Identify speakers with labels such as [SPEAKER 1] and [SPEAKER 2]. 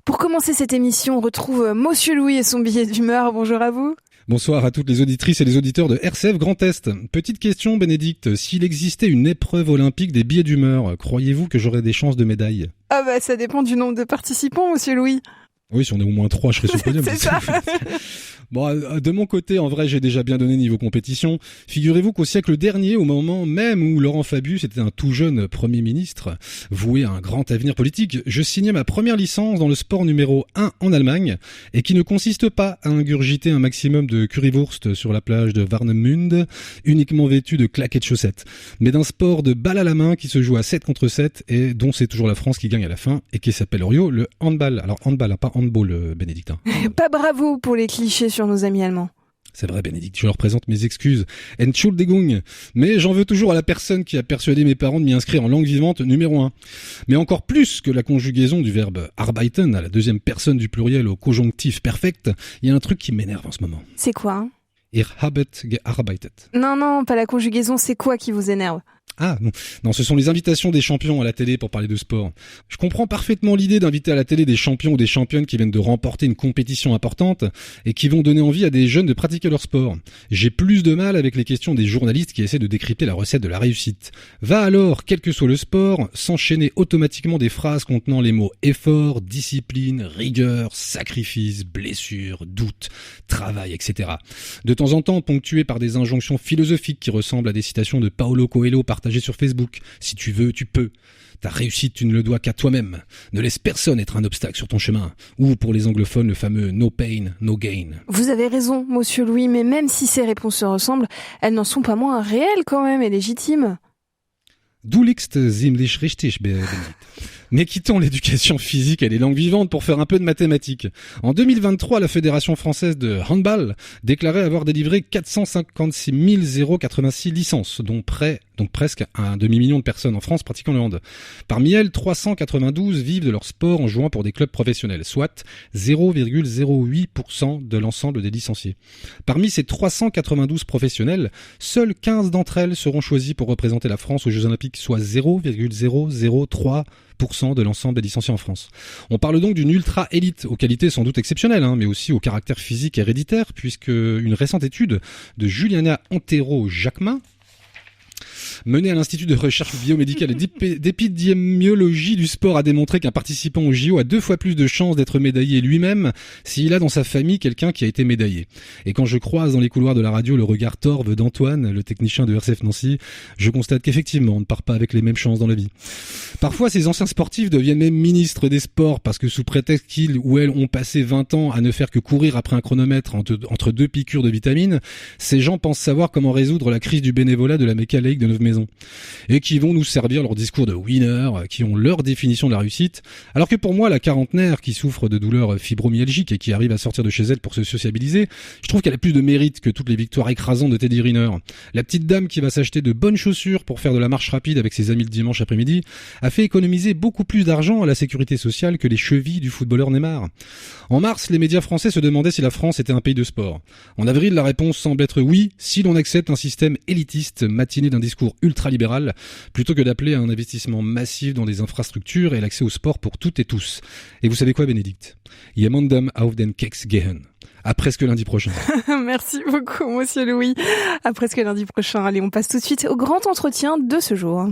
[SPEAKER 1] Pour commencer cette émission, on retrouve Monsieur Louis et son billet d'humeur. Bonjour à vous.
[SPEAKER 2] Bonsoir à toutes les auditrices et les auditeurs de RCF Grand Est. Petite question, Bénédicte. S'il existait une épreuve olympique des billets d'humeur, croyez-vous que j'aurais des chances de médaille ?
[SPEAKER 1] Ah bah ça dépend du nombre de participants, Monsieur Louis.
[SPEAKER 2] Oui, si on est au moins 3, je serais sur le podium.
[SPEAKER 1] C'est ça.
[SPEAKER 2] Bon, de mon côté, en vrai, j'ai déjà bien donné niveau compétition. Figurez-vous qu'au siècle dernier, au moment même où Laurent Fabius était un tout jeune Premier ministre, voué à un grand avenir politique, je signais ma première licence dans le sport numéro 1 en Allemagne, et qui ne consiste pas à ingurgiter un maximum de currywurst sur la plage de Warnemünde, uniquement vêtu de claquettes chaussettes, mais d'un sport de balle à la main qui se joue à 7 contre 7, et dont c'est toujours la France qui gagne à la fin, et qui s'appelle Orio, le handball. Alors handball, pas handball, Bénédictin.
[SPEAKER 1] Pas bravo pour les clichés sur nos amis allemands.
[SPEAKER 2] C'est vrai, Bénédicte, je leur présente mes excuses. Entschuldigung. Mais j'en veux toujours à la personne qui a persuadé mes parents de m'y inscrire en langue vivante numéro 1. Mais encore plus que la conjugaison du verbe arbeiten à la deuxième personne du pluriel au conjonctif perfect, il y a un truc qui m'énerve en ce moment.
[SPEAKER 1] C'est quoi, hein ?
[SPEAKER 2] Ihr habet gearbeitet.
[SPEAKER 1] Non, pas la conjugaison, c'est quoi qui vous énerve ?
[SPEAKER 2] Ah non, ce sont les invitations des champions à la télé pour parler de sport. Je comprends parfaitement l'idée d'inviter à la télé des champions ou des championnes qui viennent de remporter une compétition importante et qui vont donner envie à des jeunes de pratiquer leur sport. J'ai plus de mal avec les questions des journalistes qui essaient de décrypter la recette de la réussite. Va alors, quel que soit le sport, s'enchaîner automatiquement des phrases contenant les mots effort, discipline, rigueur, sacrifice, blessure, doute, travail, etc. De temps en temps ponctuées par des injonctions philosophiques qui ressemblent à des citations de Paulo Coelho partagées sur Facebook. Si tu veux, tu peux. Ta réussite, tu ne le dois qu'à toi-même. Ne laisse personne être un obstacle sur ton chemin. Ou pour les anglophones, le fameux no pain, no gain.
[SPEAKER 1] Vous avez raison, Monsieur Louis, mais même si ces réponses se ressemblent, elles n'en sont pas moins réelles quand même et légitimes.
[SPEAKER 2] Du liegst ziemlich richtig, Bénédicte. Mais quittons l'éducation physique et les langues vivantes pour faire un peu de mathématiques. En 2023, la Fédération française de handball déclarait avoir délivré 456 086 licences, dont presque un demi-million de personnes en France pratiquant le hand. Parmi elles, 392 vivent de leur sport en jouant pour des clubs professionnels, soit 0,08% de l'ensemble des licenciés. Parmi ces 392 professionnels, seules 15 d'entre elles seront choisies pour représenter la France aux Jeux Olympiques, soit 0,003% de l'ensemble des licenciés en France. On parle donc d'une ultra-élite, aux qualités sans doute exceptionnelles, mais aussi au caractère physique héréditaire, puisque une récente étude de Juliana Antero-Jacquemin, menée à l'Institut de recherche biomédicale et d'épidémiologie du sport, a démontré qu'un participant au JO a 2 fois plus de chances d'être médaillé lui-même s'il a dans sa famille quelqu'un qui a été médaillé. Et quand je croise dans les couloirs de la radio le regard torve d'Antoine, le technicien de RCF Nancy, je constate qu'effectivement on ne part pas avec les mêmes chances dans la vie. Parfois ces anciens sportifs deviennent même ministres des sports parce que sous prétexte qu'ils ou elles ont passé 20 ans à ne faire que courir après un chronomètre entre 2 piqûres de vitamines, ces gens pensent savoir comment résoudre la crise du bénévolat de la Méca Lake de Neuve-Maison. Et qui vont nous servir leur discours de winner, qui ont leur définition de la réussite, alors que pour moi, la quarantenaire qui souffre de douleurs fibromyalgiques et qui arrive à sortir de chez elle pour se sociabiliser, je trouve qu'elle a plus de mérite que toutes les victoires écrasantes de Teddy Riner. La petite dame qui va s'acheter de bonnes chaussures pour faire de la marche rapide avec ses amis le dimanche après-midi a fait économiser beaucoup plus d'argent à la sécurité sociale que les chevilles du footballeur Neymar. En mars, les médias français se demandaient si la France était un pays de sport. En avril, la réponse semble être oui, si l'on accepte un système élitiste matiné d'un discours ultralibéral, plutôt que d'appeler à un investissement massif dans des infrastructures et l'accès au sport pour toutes et tous. Et vous savez quoi, Bénédicte ? Jemandem auf den Keks gehen. À presque lundi prochain.
[SPEAKER 1] Merci beaucoup, Monsieur Louis. À presque lundi prochain. Allez, on passe tout de suite au grand entretien de ce jour.